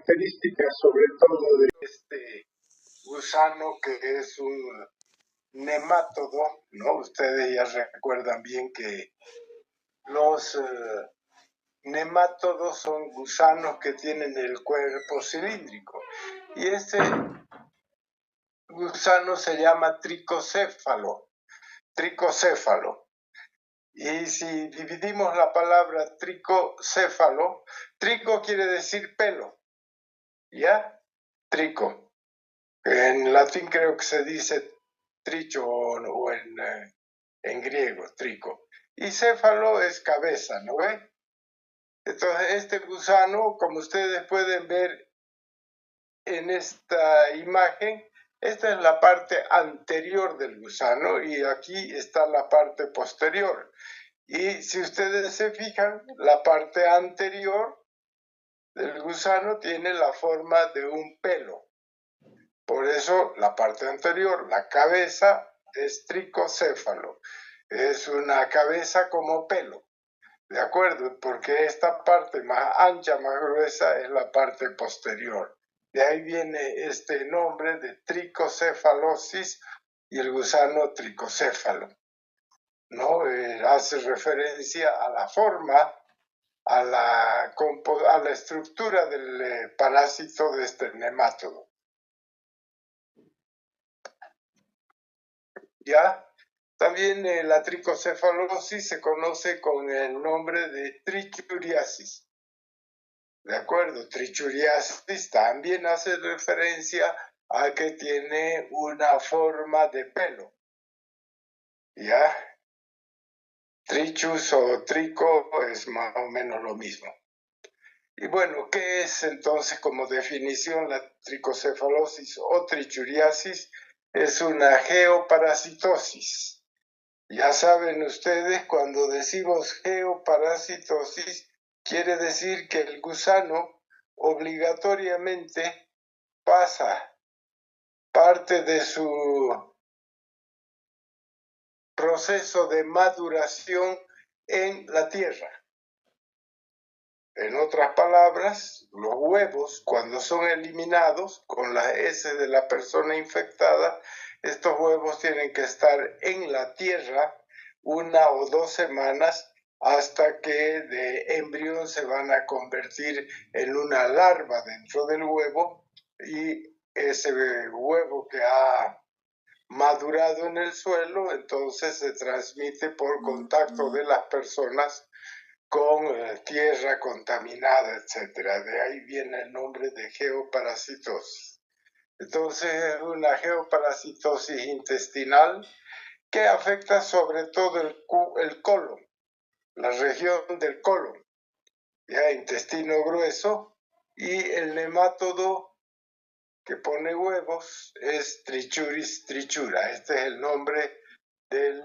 características sobre todo de este gusano que es un nemátodo, ¿no? Ustedes ya recuerdan bien que los nemátodos son gusanos que tienen el cuerpo cilíndrico y este gusano se llama tricocéfalo. Y si dividimos la palabra tricocéfalo, trico quiere decir pelo, ¿ya? Trico. En latín creo que se dice tricho o en griego, trico. Y céfalo es cabeza, ¿no ve? Entonces este gusano, como ustedes pueden ver en esta imagen, esta es la parte anterior del gusano y aquí está la parte posterior. Y si ustedes se fijan, la parte anterior del gusano tiene la forma de un pelo. Por eso la parte anterior, la cabeza, es tricocéfalo. Es una cabeza como pelo. ¿De acuerdo? Porque esta parte más ancha, más gruesa, es la parte posterior. De ahí viene este nombre de tricocefalosis y el gusano tricocéfalo, ¿no? Hace referencia a la forma, a la estructura del parásito de este nemátodo. ¿Ya? También la tricocefalosis se conoce con el nombre de trichuriasis. ¿De acuerdo? Trichuriasis también hace referencia a que tiene una forma de pelo. ¿Ya? Trichus o trico es más o menos lo mismo. Y bueno, ¿qué es entonces como definición la tricocefalosis o trichuriasis? Es una geoparasitosis. Ya saben ustedes, cuando decimos geoparasitosis, quiere decir que el gusano obligatoriamente pasa parte de su proceso de maduración en la tierra. En otras palabras, los huevos, cuando son eliminados con las heces de la persona infectada, estos huevos tienen que estar en la tierra 1 o 2 semanas hasta que de embrión se van a convertir en una larva dentro del huevo y ese huevo que ha madurado en el suelo entonces se transmite por contacto de las personas con tierra contaminada, etcétera. De ahí viene el nombre de geoparasitosis. Entonces es una geoparasitosis intestinal que afecta sobre todo el colon, la región del colon, ya intestino grueso, y el nemátodo que pone huevos es Trichuris trichura. Este es el nombre del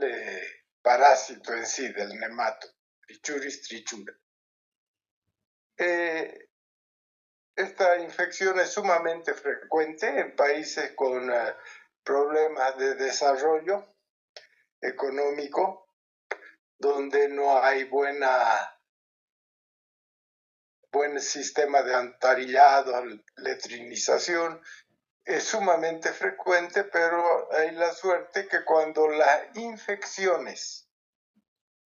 parásito en sí, del nemátodo, Trichuris trichura. Esta infección es sumamente frecuente en países con problemas de desarrollo económico, donde no hay buen sistema de alcantarillado, letrinización. Es sumamente frecuente, pero hay la suerte que cuando las infecciones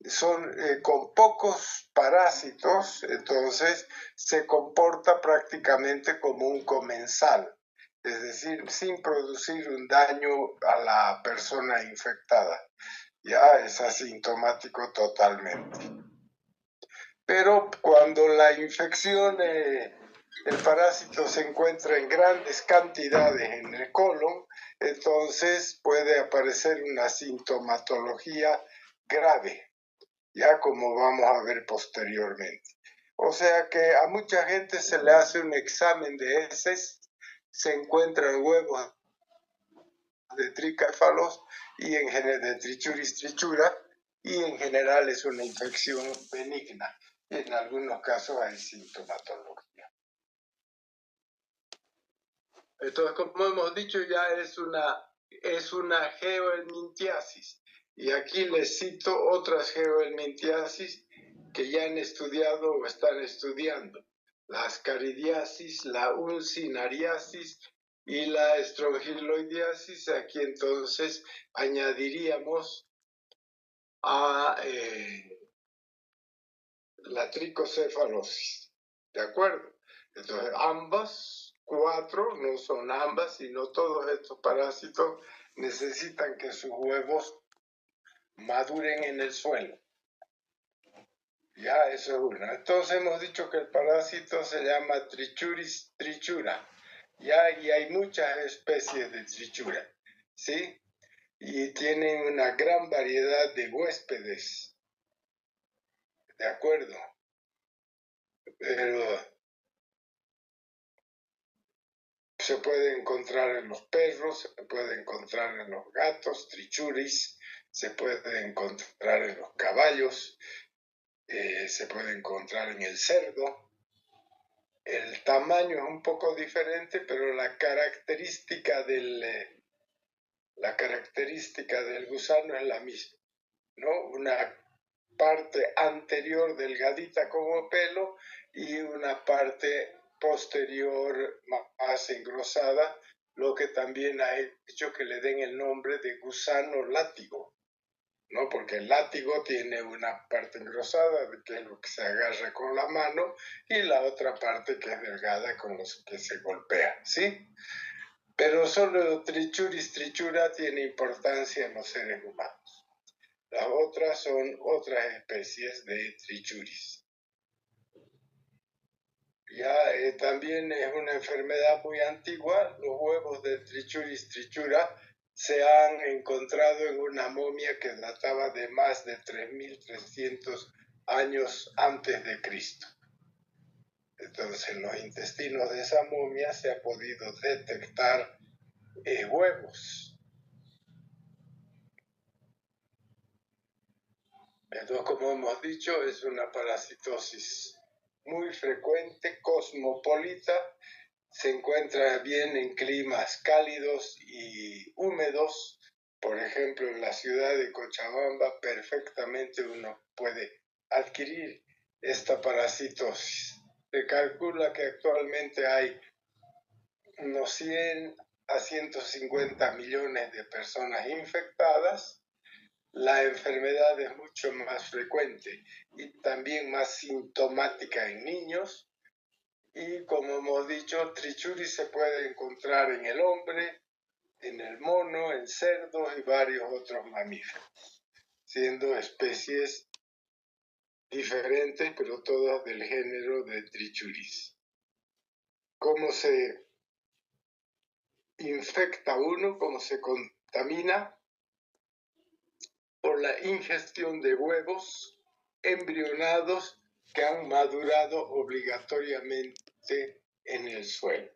son con pocos parásitos, entonces se comporta prácticamente como un comensal, es decir, sin producir un daño a la persona infectada. Ya es asintomático totalmente. Pero cuando la infección, el parásito se encuentra en grandes cantidades en el colon, entonces puede aparecer una sintomatología grave, ya como vamos a ver posteriormente. O sea que a mucha gente se le hace un examen de heces, se encuentran huevos de trícafalos y de Trichuris trichura, y en general es una infección benigna. En algunos casos hay sintomatología. Entonces, como hemos dicho, ya es una geohelmintiasis. Y aquí les cito otras geohelmintiasis que ya han estudiado o están estudiando. la ascaridiasis, la uncinariasis y la estrongiloidiasis. Aquí entonces añadiríamos a la tricocefalosis. ¿De acuerdo? Entonces, ambas, 4, no son ambas, sino todos estos parásitos necesitan que sus huevos maduren en el suelo. Ya, eso es una. Entonces hemos dicho que el parásito se llama Trichuris trichura. Ya, y hay muchas especies de trichura, ¿sí? Y tienen una gran variedad de huéspedes. ¿De acuerdo? Pero se puede encontrar en los perros, se puede encontrar en los gatos, trichuris, se puede encontrar en los caballos, se puede encontrar en el cerdo. El tamaño es un poco diferente, pero la característica del gusano es la misma, ¿no? Una parte anterior delgadita como pelo y una parte posterior más engrosada, lo que también ha hecho que le den el nombre de gusano látigo, ¿no? Porque el látigo tiene una parte engrosada, que es lo que se agarra con la mano, y la otra parte que es delgada con los que se golpea, ¿sí? Pero solo Trichuris trichura tiene importancia en los seres humanos. Las otras son otras especies de trichuris. Ya también es una enfermedad muy antigua. Los huevos de Trichuris trichura se han encontrado en una momia que databa de más de 3.300 años antes de Cristo. Entonces, en los intestinos de esa momia se ha podido detectar huevos. Entonces, como hemos dicho, es una parasitosis muy frecuente, cosmopolita, se encuentra bien en climas cálidos y húmedos. Por ejemplo, en la ciudad de Cochabamba perfectamente uno puede adquirir esta parasitosis. Se calcula que actualmente hay unos 100 a 150 millones de personas infectadas. La enfermedad es mucho más frecuente y también más sintomática en niños. Y como hemos dicho, trichuris se puede encontrar en el hombre, en el mono, en cerdos y varios otros mamíferos, siendo especies diferentes, pero todas del género de trichuris. ¿Cómo se infecta uno? ¿Cómo se contamina? Por la ingestión de huevos embrionados que han madurado obligatoriamente en el suelo.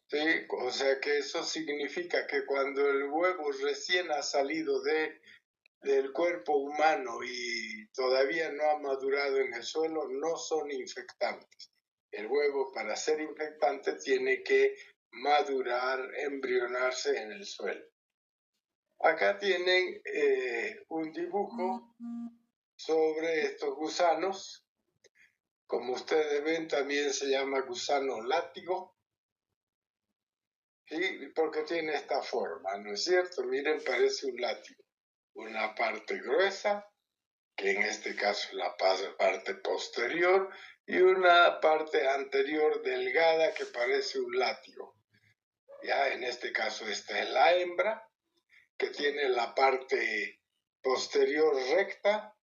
¿Sí? O sea que eso significa que cuando el huevo recién ha salido del cuerpo humano y todavía no ha madurado en el suelo, no son infectantes. El huevo, para ser infectante, tiene que madurar, embrionarse en el suelo. Acá tienen un dibujo sobre estos gusanos. Como ustedes ven, también se llama gusano látigo. ¿Sí? Porque tiene esta forma, ¿no es cierto? Miren, parece un látigo. Una parte gruesa, que en este caso es la parte posterior, y una parte anterior delgada que parece un látigo. Ya en este caso esta es la hembra, que tiene la parte posterior recta,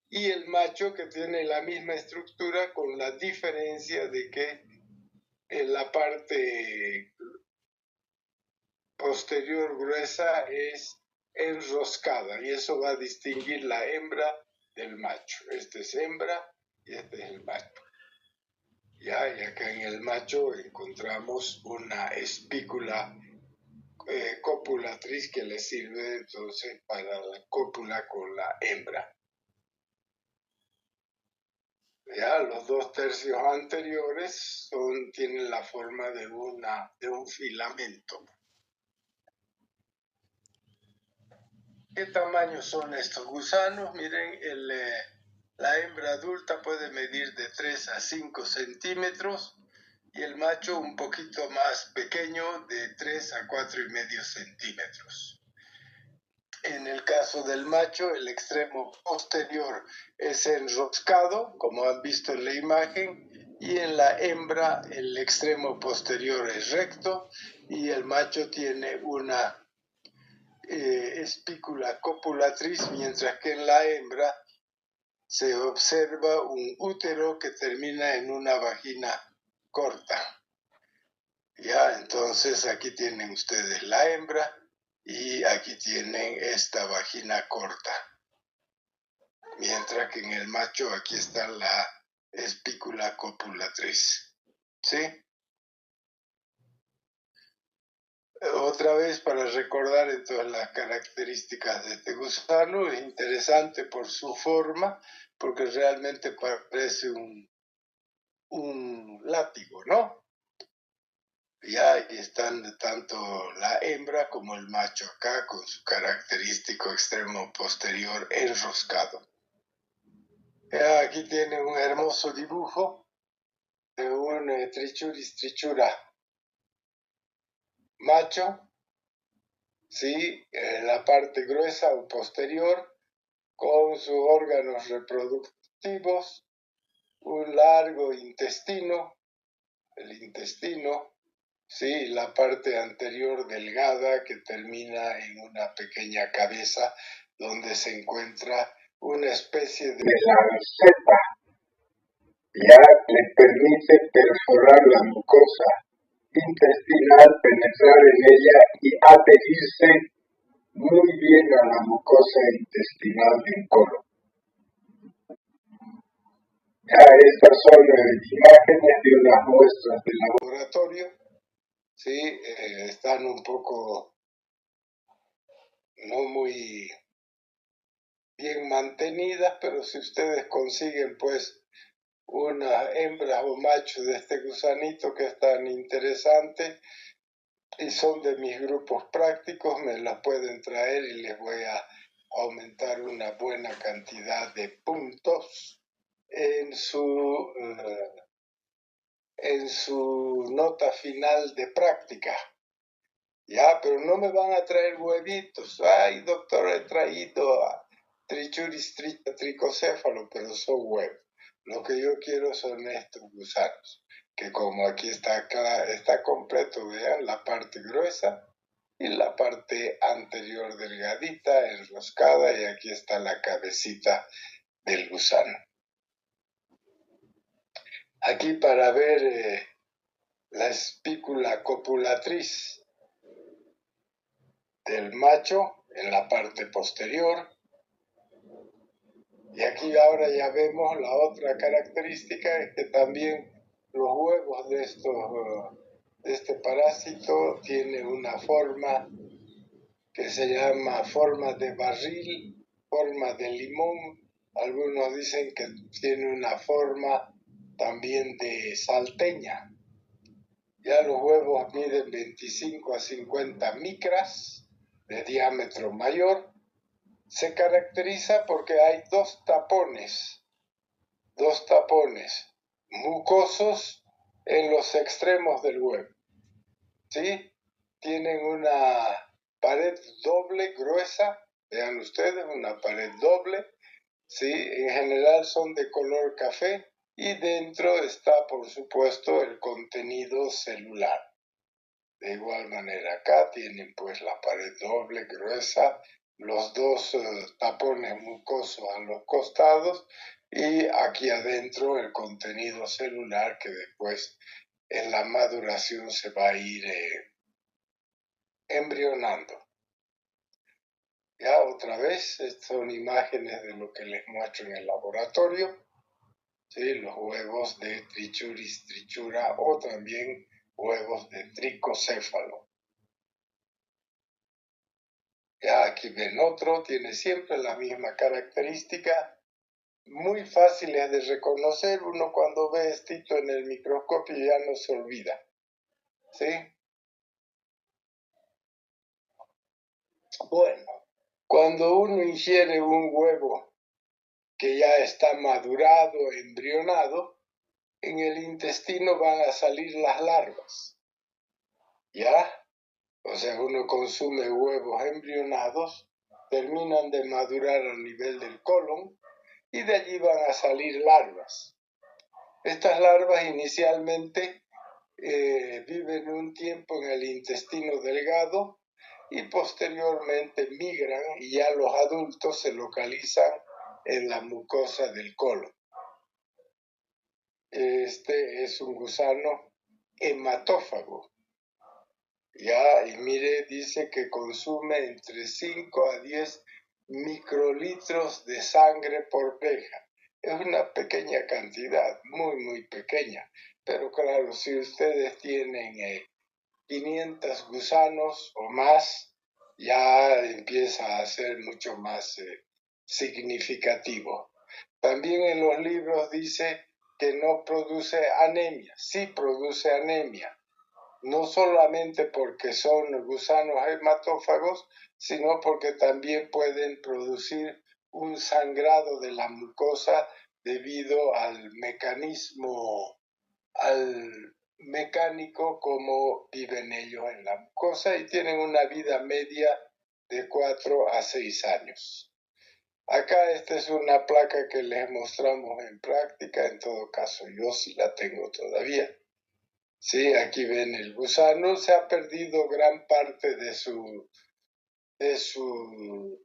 y el macho que tiene la misma estructura con la diferencia de que en la parte posterior gruesa es enroscada y eso va a distinguir la hembra del macho. Este es hembra y este es el macho. Ya, y acá en el macho encontramos una espícula copulatriz que le sirve entonces para la cópula con la hembra. Ya los 2/3 anteriores tienen la forma de un filamento. ¿Qué tamaño son estos gusanos? Miren, La hembra adulta puede medir de 3 a 5 centímetros y el macho un poquito más pequeño, de 3 a 4,5 centímetros. En el caso del macho, el extremo posterior es enroscado, como han visto en la imagen, y en la hembra el extremo posterior es recto y el macho tiene una espícula copulatriz, mientras que en la hembra se observa un útero que termina en una vagina corta. Ya, entonces aquí tienen ustedes la hembra y aquí tienen esta vagina corta. Mientras que en el macho aquí está la espícula copulatriz. ¿Sí? Otra vez para recordar entonces las características de este gusano, es interesante por su forma, porque realmente parece un látigo, ¿no? Y ahí están tanto la hembra como el macho acá con su característico extremo posterior enroscado. Aquí tiene un hermoso dibujo de un Trichuris trichura macho, ¿sí? La parte gruesa o posterior con sus órganos reproductivos, un largo intestino, el intestino, ¿sí? La parte anterior delgada que termina en una pequeña cabeza donde se encuentra una especie de lanceta, ya le permite perforar la mucosa intestinal, penetrar en ella y adherirse muy bien a la mucosa intestinal del colon. Ya estas son imágenes de unas muestras de laboratorio, ¿sí? Están un poco no muy bien mantenidas, pero si ustedes consiguen pues una hembra o macho de este gusanito que es tan interesante y son de mis grupos prácticos, me las pueden traer y les voy a aumentar una buena cantidad de puntos en su nota final de práctica. Ya, pero no me van a traer huevitos. Ay, doctor, he traído a Trichuris tricocéfalo, pero son huevos. Lo que yo quiero son estos gusanos, que como aquí está completo, vean la parte gruesa y la parte anterior delgadita, enroscada, y aquí está la cabecita del gusano. Aquí para ver la espícula copulatriz del macho en la parte posterior. Y aquí ahora ya vemos la otra característica, es que también los huevos de este parásito tienen una forma que se llama forma de barril, forma de limón. Algunos dicen que tiene una forma también de salteña. Ya los huevos miden 25 a 50 micras de diámetro mayor. Se caracteriza porque hay dos tapones mucosos en los extremos del huevo. ¿Sí? Tienen una pared doble gruesa, vean ustedes, una pared doble, ¿sí? En general son de color café y dentro está, por supuesto, el contenido celular. De igual manera, acá tienen pues la pared doble gruesa, los dos tapones mucosos a los costados y aquí adentro el contenido celular que después en la maduración se va a ir embrionando. Ya otra vez, estas son imágenes de lo que les muestro en el laboratorio, ¿sí? Los huevos de Trichuris trichura o también huevos de tricocéfalo. Ya aquí ven otro, tiene siempre la misma característica, muy fáciles de reconocer. Uno cuando ve esto en el microscopio ya no se olvida, ¿sí? Bueno, cuando uno ingiere un huevo que ya está madurado, embrionado, en el intestino van a salir las larvas, ¿ya? O sea, uno consume huevos embrionados, terminan de madurar a nivel del colon y de allí van a salir larvas. Estas larvas inicialmente viven un tiempo en el intestino delgado y posteriormente migran y ya los adultos se localizan en la mucosa del colon. Este es un gusano hematófago. Ya, y mire, dice que consume entre 5 a 10 microlitros de sangre por oveja. Es una pequeña cantidad, muy pequeña. Pero claro, si ustedes tienen 500 gusanos o más, ya empieza a ser mucho más significativo. También en los libros dice que no produce anemia. Sí produce anemia, no solamente porque son gusanos hematófagos, sino porque también pueden producir un sangrado de la mucosa debido al mecánico como viven ellos en la mucosa y tienen una vida media de 4 a 6 años. Acá esta es una placa que les mostramos en práctica, en todo caso yo sí la tengo todavía. Sí, aquí ven el gusano, se ha perdido gran parte de su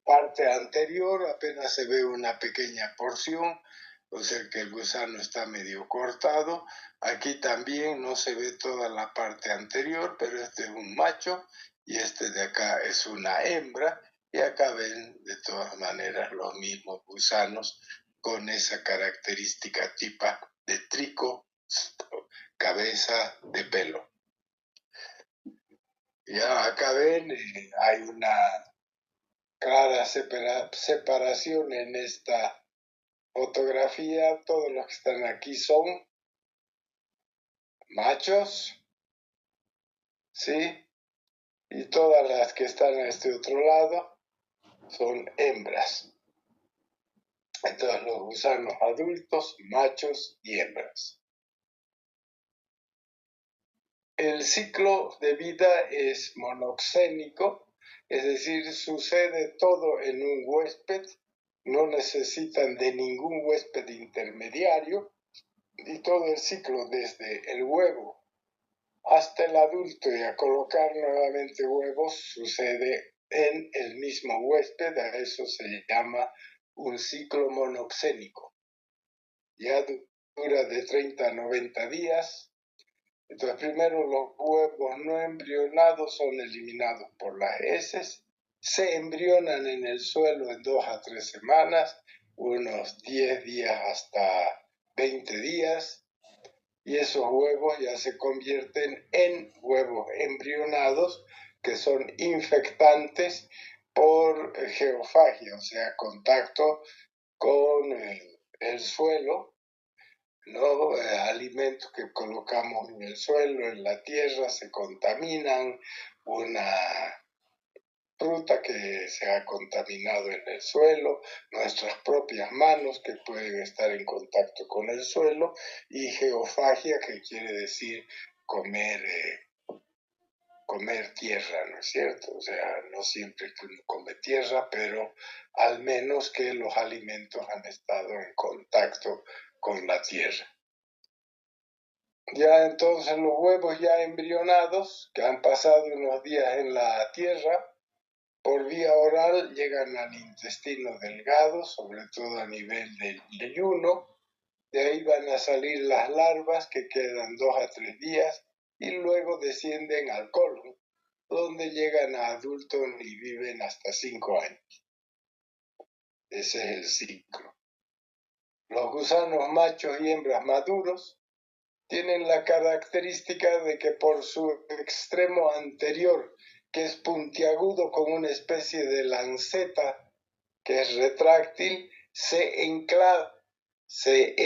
parte anterior, apenas se ve una pequeña porción, o sea que el gusano está medio cortado. Aquí también no se ve toda la parte anterior, pero este es un macho y este de acá es una hembra, y acá ven de todas maneras los mismos gusanos con esa característica tipa de trico, cabeza de pelo. Ya acá ven, hay una clara separación en esta fotografía. Todos los que están aquí son machos, ¿sí? Y todas las que están a este otro lado son hembras. Entonces los gusanos adultos, machos y hembras. El ciclo de vida es monoxénico, es decir, sucede todo en un huésped, no necesitan de ningún huésped intermediario, y todo el ciclo desde el huevo hasta el adulto y a colocar nuevamente huevos sucede en el mismo huésped. A eso se llama un ciclo monoxénico. Ya dura de 30 a 90 días. Entonces, primero los huevos no embrionados son eliminados por las heces, se embrionan en el suelo en 2 a 3 semanas, unos 10 días hasta 20 días, y esos huevos ya se convierten en huevos embrionados que son infectantes por geofagia, o sea, contacto con el suelo, ¿no? Alimentos que colocamos en el suelo, en la tierra, se contaminan, una fruta que se ha contaminado en el suelo, nuestras propias manos que pueden estar en contacto con el suelo, y geofagia, que quiere decir comer tierra, ¿no es cierto? O sea, no siempre que uno come tierra, pero al menos que los alimentos han estado en contacto con la tierra. Ya entonces los huevos ya embrionados, que han pasado unos días en la tierra, por vía oral llegan al intestino delgado, sobre todo a nivel del yeyuno. De ahí van a salir las larvas que quedan 2 a 3 días y luego descienden al colon, donde llegan a adultos y viven hasta 5 años. Ese es el ciclo. Los gusanos machos y hembras maduros tienen la característica de que por su extremo anterior, que es puntiagudo con una especie de lanceta que es retráctil, se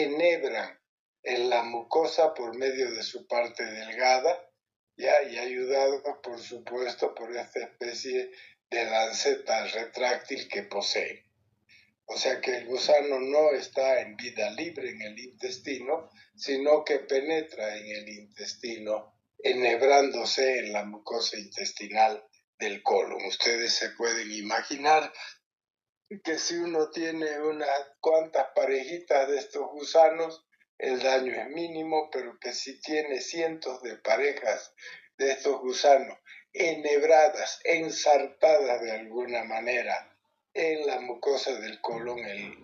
enhebran en la mucosa por medio de su parte delgada, ¿ya? Y ayudado, por supuesto, por esta especie de lanceta retráctil que poseen. O sea que el gusano no está en vida libre en el intestino, sino que penetra en el intestino, enhebrándose en la mucosa intestinal del colon. Ustedes se pueden imaginar que si uno tiene unas cuantas parejitas de estos gusanos, el daño es mínimo, pero que si tiene cientos de parejas de estos gusanos enhebradas, ensartadas de alguna manera en la mucosa del colon, el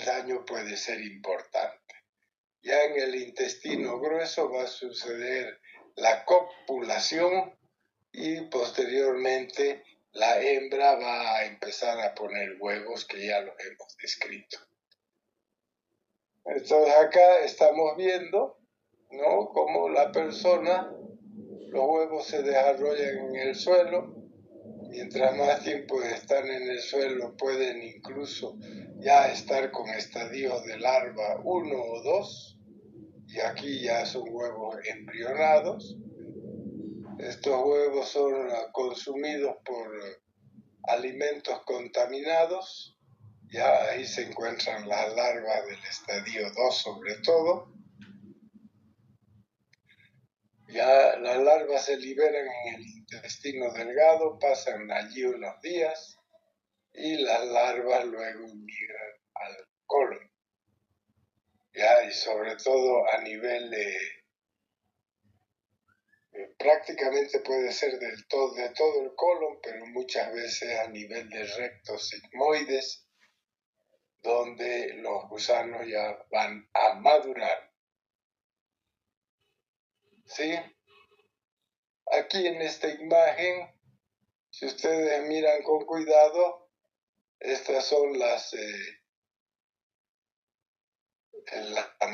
daño puede ser importante. Ya en el intestino grueso va a suceder la copulación y posteriormente la hembra va a empezar a poner huevos, que ya los hemos descrito. Entonces acá estamos viendo, ¿no?, cómo la persona, los huevos se desarrollan en el suelo. Mientras más tiempo están en el suelo, pueden incluso ya estar con estadios de larva 1 o 2, y aquí ya son huevos embrionados. Estos huevos son consumidos por alimentos contaminados, ya ahí se encuentran las larvas del estadio 2 sobre todo. Ya las larvas se liberan en el intestino delgado, pasan allí unos días y las larvas luego migran al colon. Ya, y sobre todo a nivel prácticamente puede ser de todo el colon, pero muchas veces a nivel de rectos sigmoides, donde los gusanos ya van a madurar. ¿Sí? Aquí en esta imagen, si ustedes miran con cuidado, estas son la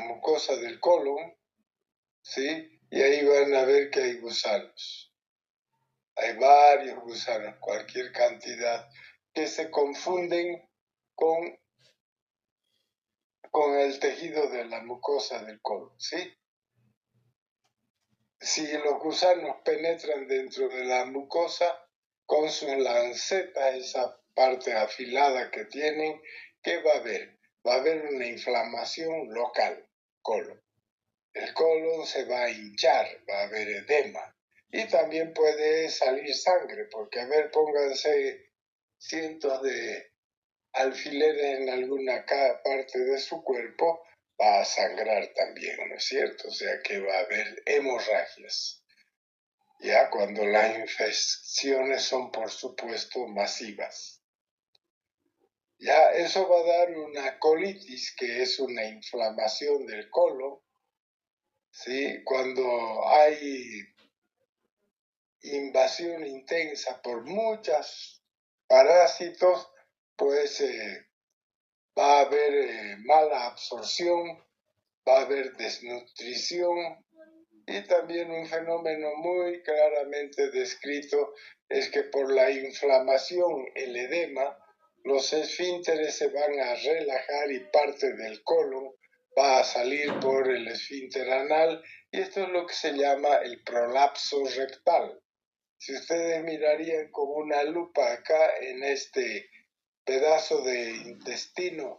mucosa del colon, ¿sí? Y ahí van a ver que hay gusanos. Hay varios gusanos, cualquier cantidad, que se confunden con el tejido de la mucosa del colon, ¿sí? Si los gusanos penetran dentro de la mucosa con sus lancetas, esa parte afilada que tienen, ¿qué va a haber? Va a haber una inflamación local, colon. El colon se va a hinchar, va a haber edema. Y también puede salir sangre, porque, a ver, pónganse cientos de alfileres en alguna parte de su cuerpo, va a sangrar también, ¿no es cierto? O sea que va a haber hemorragias, ya cuando las infecciones son, por supuesto, masivas. Ya eso va a dar una colitis, que es una inflamación del colon, ¿sí? Cuando hay invasión intensa por muchos parásitos, pues va a haber mala absorción, va a haber desnutrición, y también un fenómeno muy claramente descrito es que por la inflamación, el edema, los esfínteres se van a relajar y parte del colon va a salir por el esfínter anal, y esto es lo que se llama el prolapso rectal. Si ustedes mirarían con una lupa acá en este pedazo de intestino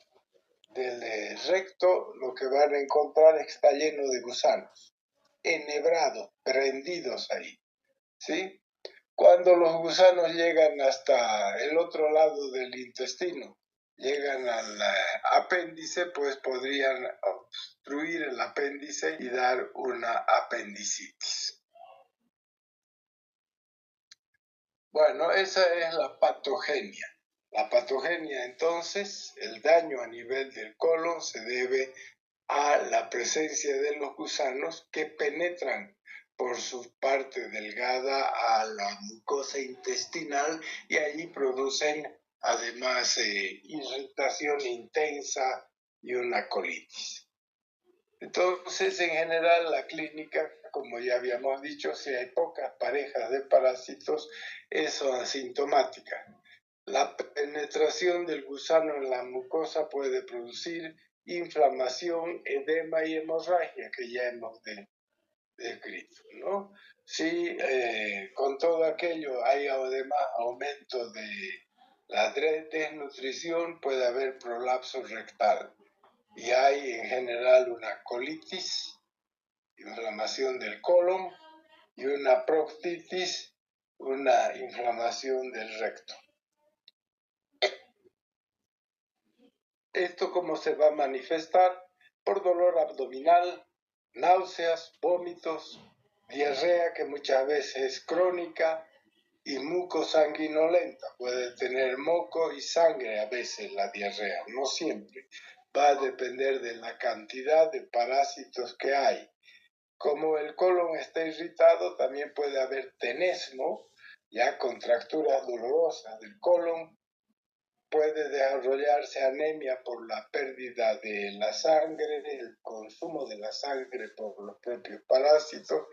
del recto, lo que van a encontrar es que está lleno de gusanos, enhebrados, prendidos ahí, ¿sí? Cuando los gusanos llegan hasta el otro lado del intestino, llegan al apéndice, pues podrían obstruir el apéndice y dar una apendicitis. Bueno, esa es la patogenia. La patogenia, entonces, el daño a nivel del colon se debe a la presencia de los gusanos que penetran por su parte delgada a la mucosa intestinal y allí producen además irritación intensa y una colitis. Entonces, en general, la clínica, como ya habíamos dicho, si hay pocas parejas de parásitos, es asintomática. La penetración del gusano en la mucosa puede producir inflamación, edema y hemorragia, que ya hemos descrito, ¿no? Si con todo aquello hay además aumento de La desnutrición puede haber prolapso rectal y hay en general una colitis, inflamación del colon, y una proctitis, una inflamación del recto. ¿Esto cómo se va a manifestar? Por dolor abdominal, náuseas, vómitos, diarrea que muchas veces es crónica y mucosanguinolenta. Puede tener moco y sangre a veces la diarrea, no siempre. Va a depender de la cantidad de parásitos que hay. Como el colon está irritado, también puede haber tenesmo, ya contracturas dolorosas del colon. Puede desarrollarse anemia por la pérdida de la sangre, el consumo de la sangre por los propios parásitos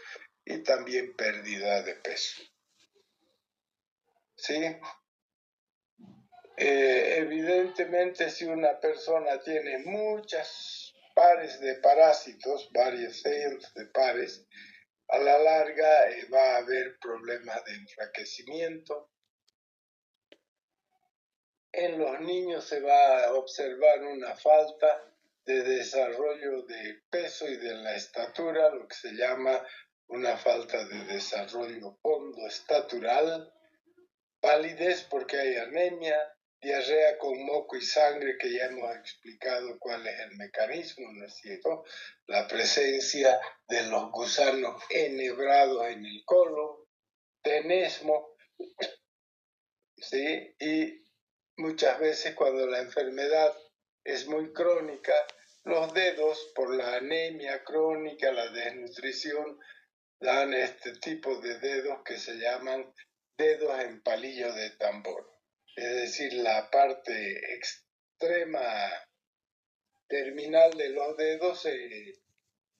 y también pérdida de peso. ¿Sí? Evidentemente, si una persona tiene muchas pares de parásitos, varios cientos de pares, a la larga va a haber problemas de enflaquecimiento. En los niños se va a observar una falta de desarrollo de peso y de la estatura, lo que se llama una falta de desarrollo pondoestatural, palidez porque hay anemia, diarrea con moco y sangre, que ya hemos explicado cuál es el mecanismo, ¿no es cierto? La presencia de los gusanos enhebrados en el colon, tenesmo, ¿sí? Y muchas veces cuando la enfermedad es muy crónica, los dedos, por la anemia crónica, la desnutrición, dan este tipo de dedos que se llaman dedos en palillo de tambor. Es decir, la parte extrema terminal de los dedos se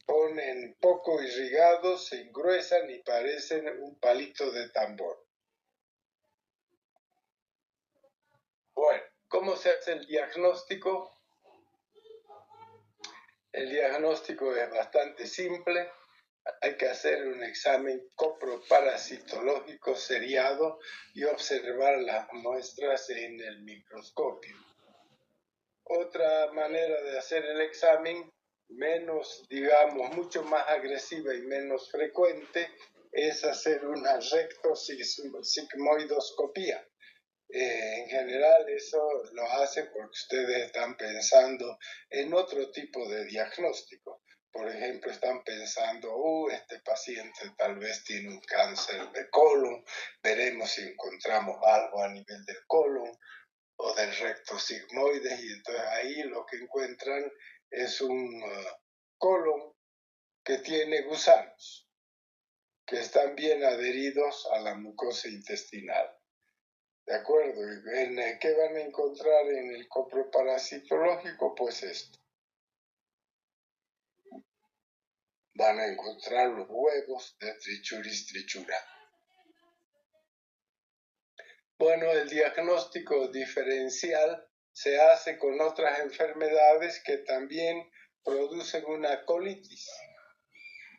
ponen poco irrigados, se engruesan y parecen un palito de tambor. Bueno, ¿cómo se hace el diagnóstico? El diagnóstico es bastante simple. Hay que hacer un examen coproparasitológico seriado y observar las muestras en el microscopio. Otra manera de hacer el examen, menos, digamos, mucho más agresiva y menos frecuente, es hacer una rectosigmoidoscopía. En general eso lo hace porque ustedes están pensando en otro tipo de diagnóstico. Por ejemplo, están pensando, este paciente tal vez tiene un cáncer de colon, veremos si encontramos algo a nivel del colon o del recto sigmoides, y entonces ahí lo que encuentran es un colon que tiene gusanos, que están bien adheridos a la mucosa intestinal. ¿De acuerdo? ¿Qué van a encontrar en el coproparasitológico? Pues esto. Van a encontrar los huevos de Trichuris trichura. Bueno, el diagnóstico diferencial se hace con otras enfermedades que también producen una colitis,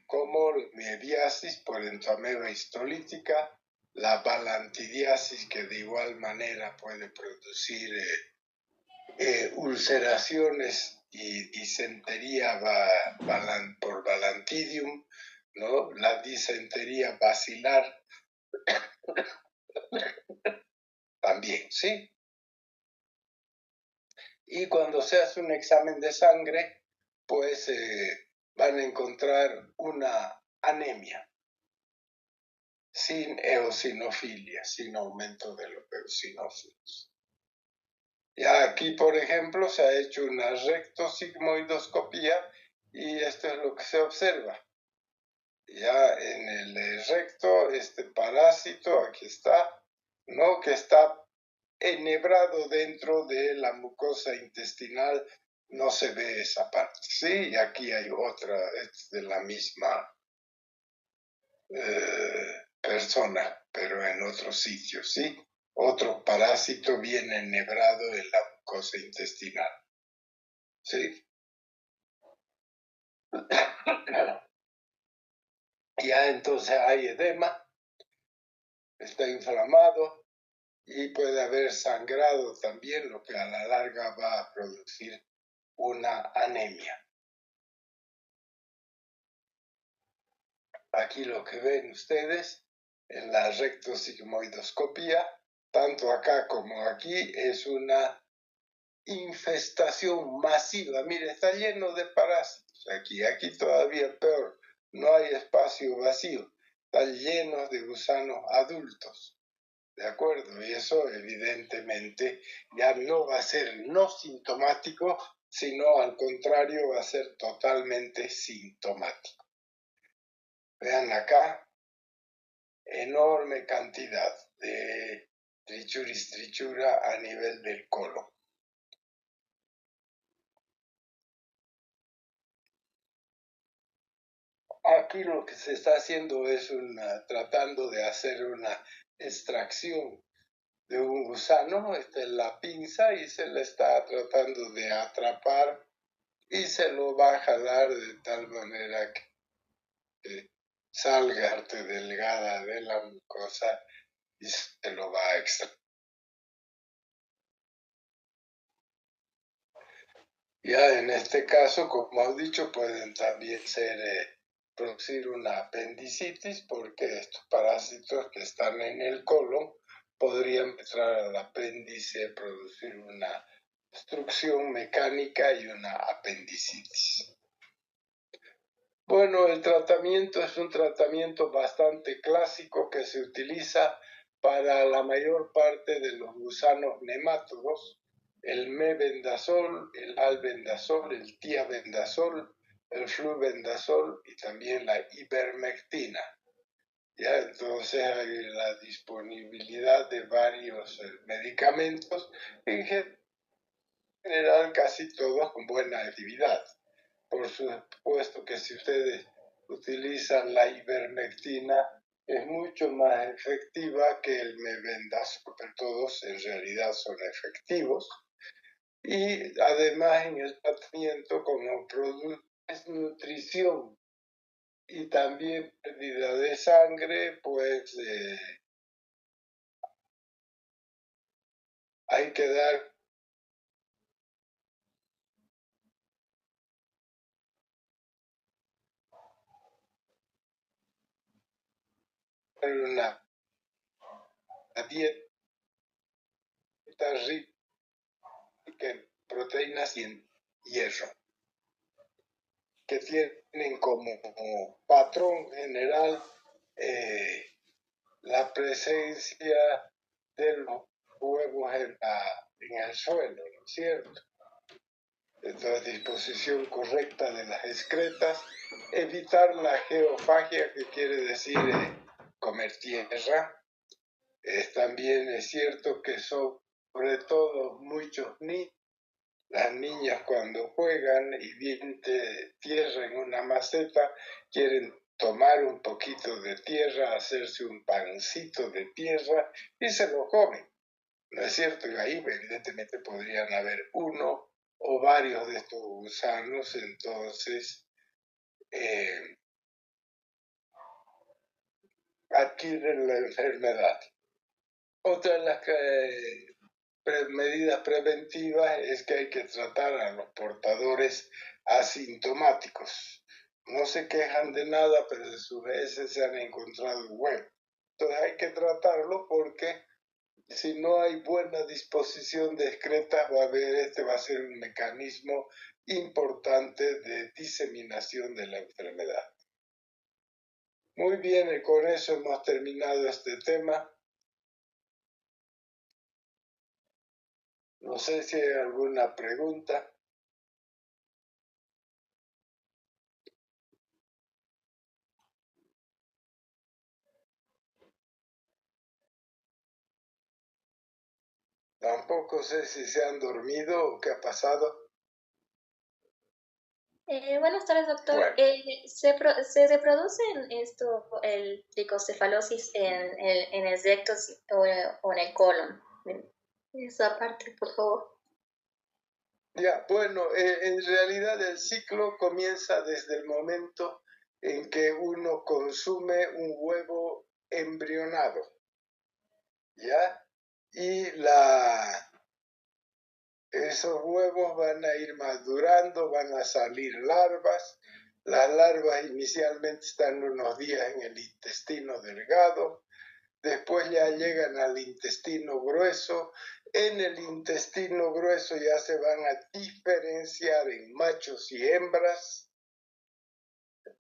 como mediasis por entomeba histolítica, la balantidiasis, que de igual manera puede producir ulceraciones y disentería por balantidium, ¿no? La disentería basilar también, ¿sí? Y cuando se hace un examen de sangre, pues van a encontrar una anemia sin eosinofilia, sin aumento de los eosinófilos. Ya aquí, por ejemplo, se ha hecho una rectosigmoidoscopía y esto es lo que se observa. Ya en el recto, este parásito, aquí está, ¿no? Que está enhebrado dentro de la mucosa intestinal, no se ve esa parte, ¿sí? Y aquí hay otra, es de la misma persona, pero en otro sitio, ¿sí? Otro parásito bien enhebrado en la mucosa intestinal, ¿sí? Ya entonces hay edema, está inflamado, y puede haber sangrado también, lo que a la larga va a producir una anemia. Aquí lo que ven ustedes en la rectosigmoidoscopía, tanto acá como aquí, es una infestación masiva. Mire, está lleno de parásitos aquí todavía peor, no hay espacio vacío, están llenos de gusanos adultos. ¿De acuerdo? Y eso evidentemente ya no va a ser no sintomático, sino al contrario va a ser totalmente sintomático. Vean acá, enorme cantidad de trichura a nivel del colon. Aquí lo que se está haciendo es tratando de hacer una extracción de un gusano, esta es la pinza y se le está tratando de atrapar y se lo va a jalar de tal manera que salga arte delgada de la mucosa y se lo va a extraer. Ya en este caso, como he dicho, pueden también producir una apendicitis porque estos parásitos que están en el colon podrían entrar al apéndice, producir una obstrucción mecánica y una apendicitis. Bueno, el tratamiento es un tratamiento bastante clásico que se utiliza para la mayor parte de los gusanos nemátodos, el mebendazol, el albendazol, el tiabendazol, el flubendazol y también la ivermectina. Ya entonces hay la disponibilidad de varios medicamentos, en general casi todos con buena actividad. Por supuesto que si ustedes utilizan la ivermectina es mucho más efectiva que el mebendazol, pero todos en realidad son efectivos. Y además en el tratamiento como producto es nutrición y también pérdida de sangre, pues hay que dar una dieta rica en proteínas y en hierro, que tienen como patrón general la presencia de los huevos en el suelo, ¿no es cierto? Entonces, disposición correcta de las excretas, evitar la geofagia, que quiere decir comer tierra. También es cierto que sobre todo muchos niños, las niñas cuando juegan y vienen tierra en una maceta, quieren tomar un poquito de tierra, hacerse un pancito de tierra y se lo comen. ¿No es cierto? Y ahí evidentemente podrían haber uno o varios de estos gusanos, entonces adquieren la enfermedad. Otra de las medidas preventivas es que hay que tratar a los portadores asintomáticos. No se quejan de nada, pero de sus veces se han encontrado huevos. Entonces hay que tratarlo porque si no hay buena disposición de excretas, va a ser un mecanismo importante de diseminación de la enfermedad. Muy bien, con eso hemos terminado este tema. No sé si hay alguna pregunta. Tampoco sé si se han dormido o qué ha pasado. Buenas tardes, doctor. Bueno. ¿Se reproduce el tricocefalosis en el recto o en el colon? Esa parte, por favor. Ya, bueno, en realidad el ciclo comienza desde el momento en que uno consume un huevo embrionado, ¿ya? y esos huevos van a ir madurando, van a salir larvas. Las larvas inicialmente están unos días en el intestino delgado, después ya llegan al intestino grueso. En el intestino grueso ya se van a diferenciar en machos y hembras,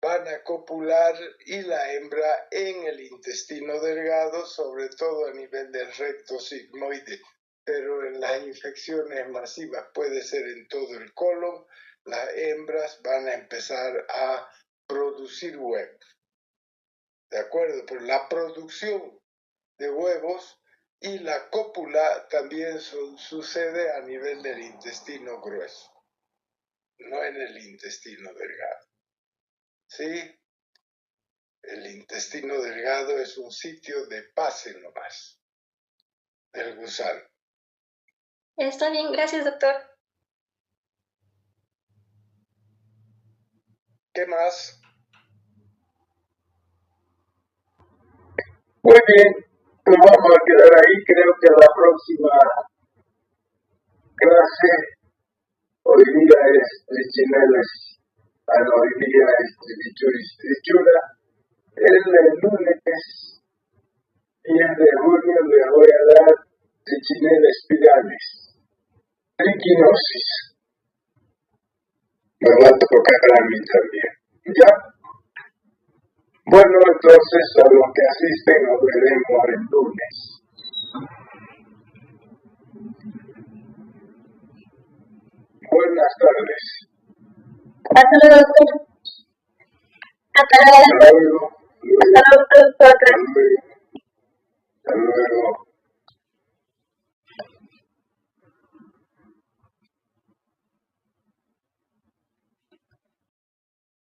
van a copular y la hembra en el intestino delgado, sobre todo a nivel del recto sigmoide, pero en las infecciones masivas puede ser en todo el colon. Las hembras van a empezar a producir huevos, ¿de acuerdo? Pero la producción de huevos y la cópula también sucede a nivel del intestino grueso, no en el intestino delgado. ¿Sí? El intestino delgado es un sitio de pase nomás del gusano. Está bien, gracias, doctor. ¿Qué más? Muy bien, nos vamos a quedar ahí. Creo que la próxima clase hoy día es trichineles, hoy día es trichura. El lunes 10 de junio le voy a dar trichineles espirales, triquinosis. Me va a tocar a mí también. ¿Ya? Bueno, entonces a los que asisten nos veremos el lunes. Buenas tardes. Hasta luego, doctor. Hasta luego. Hasta luego. Hasta luego, doctor. Hasta luego.